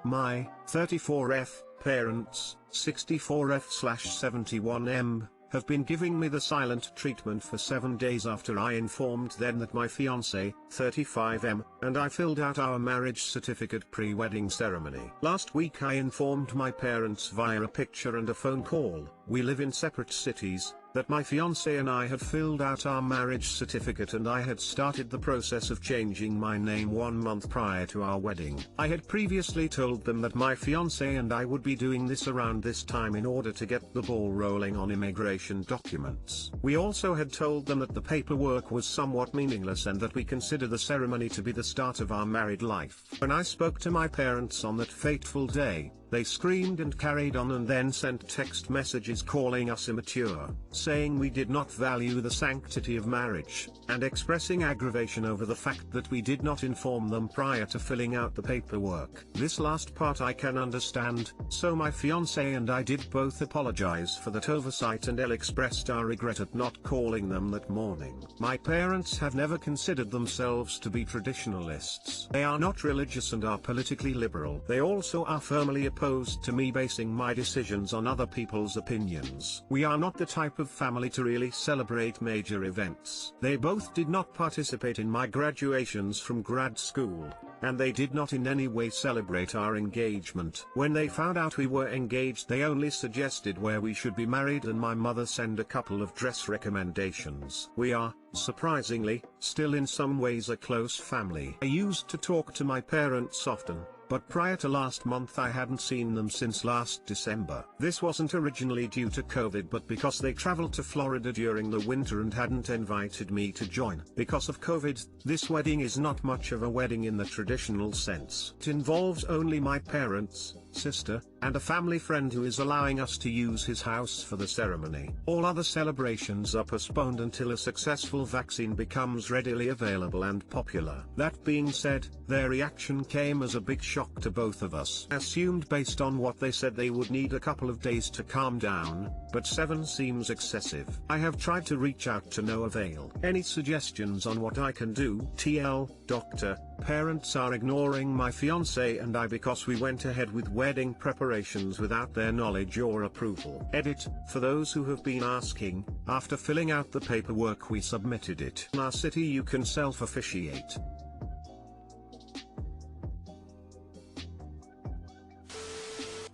My 34F parents, 64F/71M, have been giving me the silent treatment for 7 days after I informed them that my fiancé, 35M, and I filled out our marriage certificate pre-wedding ceremony. Last week I informed my parents via a picture and a phone call, we live in separate cities, that my fiancé and I had filled out our marriage certificate and I had started the process of changing my name 1 month prior to our wedding. I had previously told them that my fiancé and I would be doing this around this time in order to get the ball rolling on immigration documents. We also had told them that the paperwork was somewhat meaningless and that we consider the ceremony to be the start of our married life. When I spoke to my parents on that fateful day, they screamed and carried on and then sent text messages calling us immature, saying we did not value the sanctity of marriage, and expressing aggravation over the fact that we did not inform them prior to filling out the paperwork. This last part I can understand, so my fiancé and I did both apologize for that oversight and expressed our regret at not calling them that morning. My parents have never considered themselves to be traditionalists. They are not religious and are politically liberal. They also are firmly opposed to me basing my decisions on other people's opinions. We are not the type of family to really celebrate major events. They both did not participate in my graduations from grad school, and they did not in any way celebrate our engagement. When they found out we were engaged, they only suggested where we should be married and my mother sent a couple of dress recommendations. We are, surprisingly, still in some ways a close family. I used to talk to my parents often, but prior to last month I hadn't seen them since last December. This wasn't originally due to COVID but because they traveled to Florida during the winter and hadn't invited me to join. Because of COVID, this wedding is not much of a wedding in the traditional sense. It involves only my parents, sister, and a family friend who is allowing us to use his house for the ceremony. All other celebrations are postponed until a successful vaccine becomes readily available and popular. That being said, their reaction came as a big shock to both of us. I assumed based on what they said they would need a couple of days to calm down, but 7 seems excessive. I have tried to reach out to no avail. Any suggestions on what I can do? TL, Doctor, parents are ignoring my fiancé and I because we went ahead with wedding preparations without their knowledge or approval. Edit, for those who have been asking, after filling out the paperwork we submitted it. In our city you can self-officiate.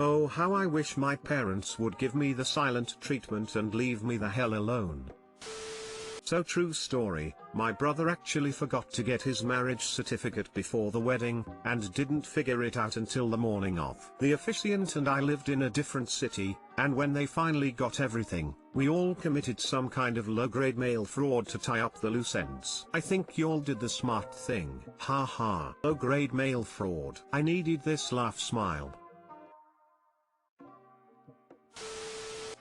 Oh, how I wish my parents would give me the silent treatment and leave me the hell alone. So true story, my brother actually forgot to get his marriage certificate before the wedding, and didn't figure it out until the morning of. The officiant and I lived in a different city, and when they finally got everything, we all committed some kind of low-grade mail fraud to tie up the loose ends. I think y'all did the smart thing. Ha ha. Low-grade mail fraud. I needed this laugh smile.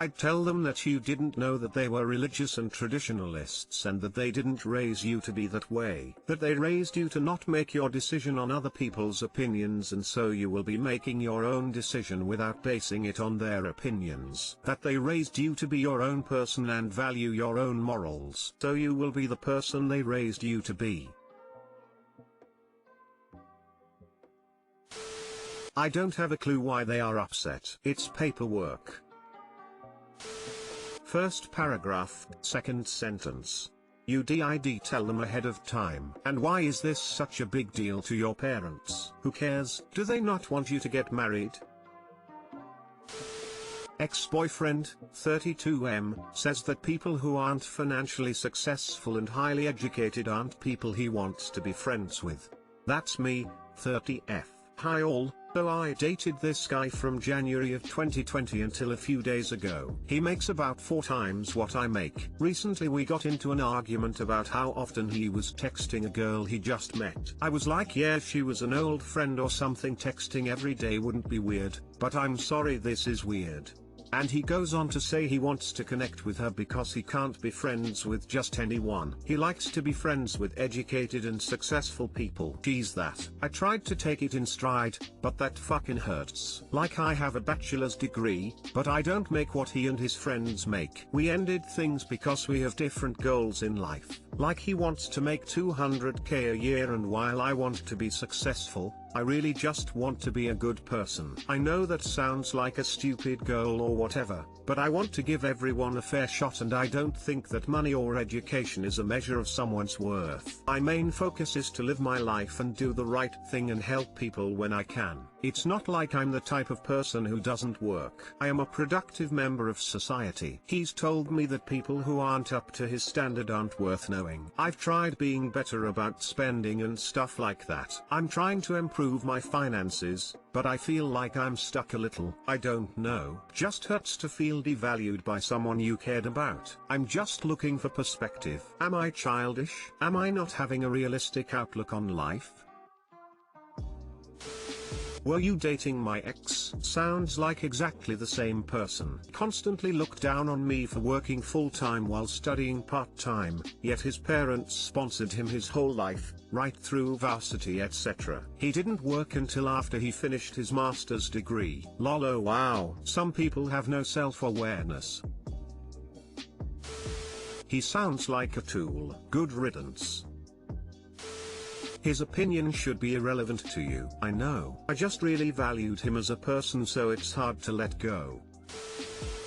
I'd tell them that you didn't know that they were religious and traditionalists and that they didn't raise you to be that way. That they raised you to not make your decision on other people's opinions and so you will be making your own decision without basing it on their opinions. That they raised you to be your own person and value your own morals. So you will be the person they raised you to be. I don't have a clue why they are upset. It's paperwork. First paragraph, second sentence. You did tell them ahead of time. And why is this such a big deal to your parents? Who cares? Do they not want you to get married? Ex-boyfriend, 32M, says that people who aren't financially successful and highly educated aren't people he wants to be friends with. That's me, 30F. Hi all. So I dated this guy from January of 2020 until a few days ago. He makes about 4 times what I make. Recently we got into an argument about how often he was texting a girl he just met. I was like, yeah, if she was an old friend or something, texting every day wouldn't be weird, but I'm sorry, this is weird. And he goes on to say he wants to connect with her because he can't be friends with just anyone. He likes to be friends with educated and successful people. Geez, that. I tried to take it in stride, but that fucking hurts. Like, I have a bachelor's degree, but I don't make what he and his friends make. We ended things because we have different goals in life. Like he wants to make 200k a year, and while I want to be successful, I really just want to be a good person. I know that sounds like a stupid goal or whatever, but I want to give everyone a fair shot, and I don't think that money or education is a measure of someone's worth. My main focus is to live my life and do the right thing and help people when I can. It's not like I'm the type of person who doesn't work. I am a productive member of society. He's told me that people who aren't up to his standard aren't worth knowing. I've tried being better about spending and stuff like that. I'm trying to improve my finances, but I feel like I'm stuck a little. I don't know. Just hurts to feel devalued by someone you cared about. I'm just looking for perspective. Am I childish? Am I not having a realistic outlook on life? Were you dating my ex? Sounds like exactly the same person. Constantly looked down on me for working full-time while studying part-time, yet his parents sponsored him his whole life, right through varsity etc. He didn't work until after he finished his master's degree. Lol, oh wow. Some people have no self-awareness. He sounds like a tool. Good riddance. His opinion should be irrelevant to you. I know. I just really valued him as a person, so it's hard to let go.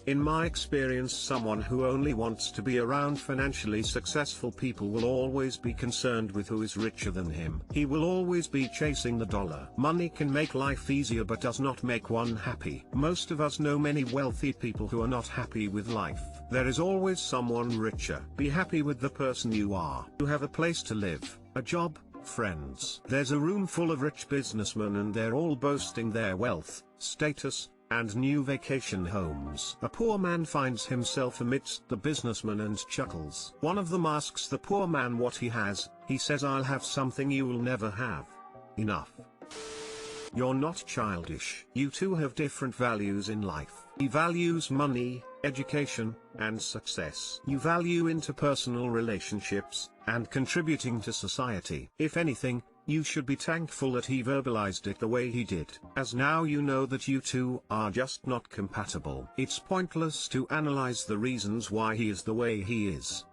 In my experience, someone who only wants to be around financially successful people will always be concerned with who is richer than him. He will always be chasing the dollar. Money can make life easier but does not make one happy. Most of us know many wealthy people who are not happy with life. There is always someone richer. Be happy with the person you are. You have a place to live, a job, friends. There's a room full of rich businessmen and they're all boasting their wealth, status, and new vacation homes. A poor man finds himself amidst the businessmen and chuckles. One of them asks the poor man what he has. He says, "I'll have something you will never have." Enough. You're not childish. You two have different values in life. He values money, education, and success. You value interpersonal relationships, and contributing to society. If anything, you should be thankful that he verbalized it the way he did, as now you know that you two are just not compatible. It's pointless to analyze the reasons why he is the way he is.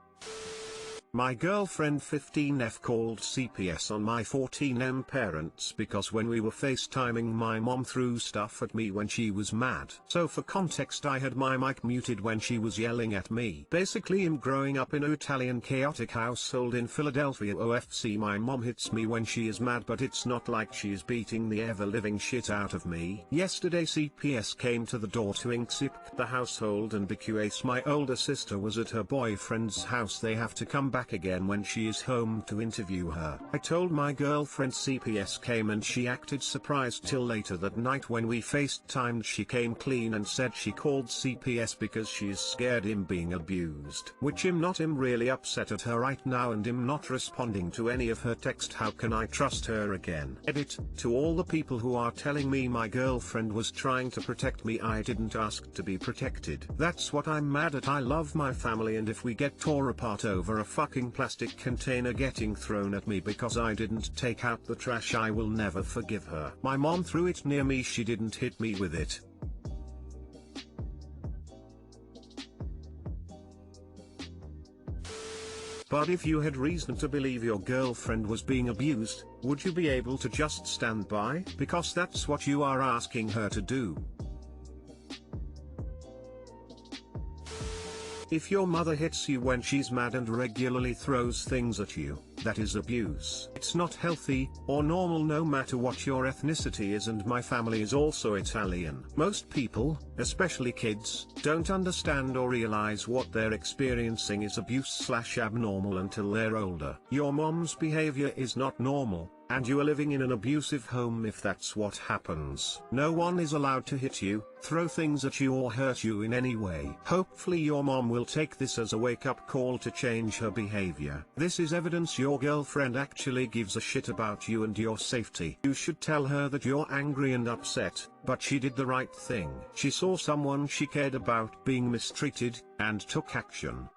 My girlfriend 15F called CPS on my 14M parents because when we were FaceTiming my mom threw stuff at me when she was mad. So for context, I had my mic muted when she was yelling at me. Basically, I'm growing up in an Italian chaotic household in Philadelphia OFC. My mom hits me when she is mad, but it's not like she is beating the ever-living shit out of me. Yesterday CPS came to the door to inspect the household, and because my older sister was at her boyfriend's house, they have to come back again when she is home to interview her. I told my girlfriend CPS came and she acted surprised till later that night when we FaceTimed. She came clean and said she called CPS because she is scared him being abused. Which I'm not. I'm really upset at her right now and I'm not responding to any of her text. How can I trust her again? Edit. To all the people who are telling me my girlfriend was trying to protect me, I didn't ask to be protected. That's what I'm mad at. I love my family, and if we get tore apart over a fucking plastic container getting thrown at me because I didn't take out the trash, I will never forgive her. My mom threw it near me, she didn't hit me with it. But if you had reason to believe your girlfriend was being abused, would you be able to just stand by? Because that's what you are asking her to do. If your mother hits you when she's mad and regularly throws things at you, that is abuse. It's not healthy, or normal, no matter what your ethnicity is, and my family is also Italian. Most people, especially kids, don't understand or realize what they're experiencing is abuse/abnormal until they're older. Your mom's behavior is not normal, and you are living in an abusive home if that's what happens. No one is allowed to hit you, throw things at you, or hurt you in any way. Hopefully your mom will take this as a wake-up call to change her behavior. This is evidence your girlfriend actually gives a shit about you and your safety. You should tell her that you're angry and upset, but she did the right thing. She saw someone she cared about being mistreated, and took action.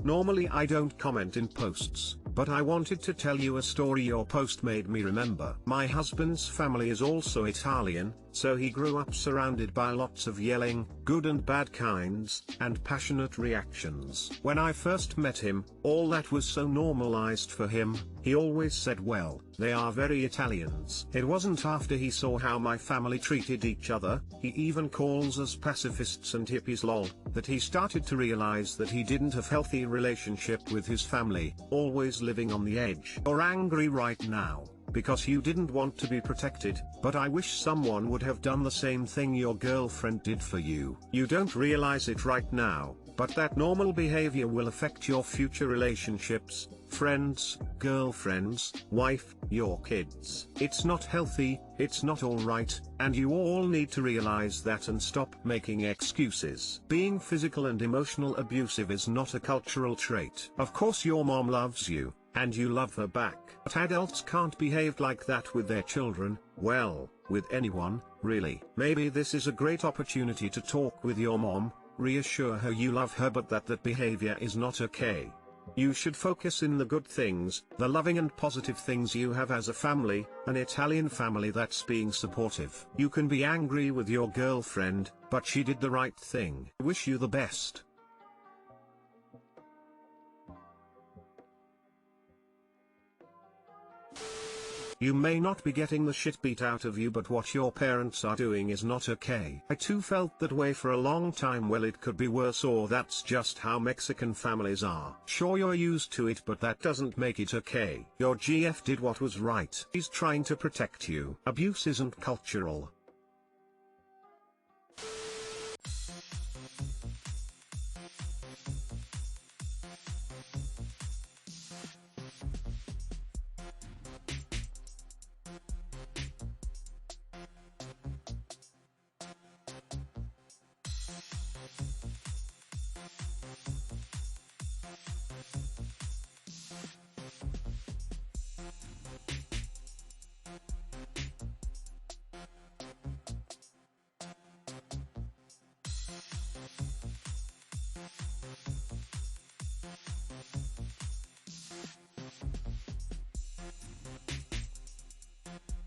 Normally I don't comment in posts, but I wanted to tell you a story your post made me remember. My husband's family is also Italian, So he grew up surrounded by lots of yelling, good and bad kinds, and passionate reactions. When I first met him, all that was so normalized for him. He always said, well, they are very Italians. It wasn't after he saw how my family treated each other, he even calls us pacifists and hippies lol, that he started to realize that he didn't have healthy relationship with his family, always living on the edge. You're angry right now, because you didn't want to be protected, but I wish someone would have done the same thing your girlfriend did for you. You don't realize it right now, but that normal behavior will affect your future relationships, friends, girlfriends, wife, your kids. It's not healthy, it's not alright, and you all need to realize that and stop making excuses. Being physical and emotional abusive is not a cultural trait. Of course your mom loves you, and you love her back. But adults can't behave like that with their children, well, with anyone, really. Maybe this is a great opportunity to talk with your mom, reassure her you love her but that behavior is not okay. You should focus in the good things, the loving and positive things you have as a family, an Italian family that's being supportive. You can be angry with your girlfriend, but she did the right thing. I wish you the best. You may not be getting the shit beat out of you, but what your parents are doing is not okay. I too felt that way for a long time. Well, it could be worse, or that's just how Mexican families are. Sure, you're used to it, but that doesn't make it okay. Your GF did what was right. He's trying to protect you. Abuse isn't cultural.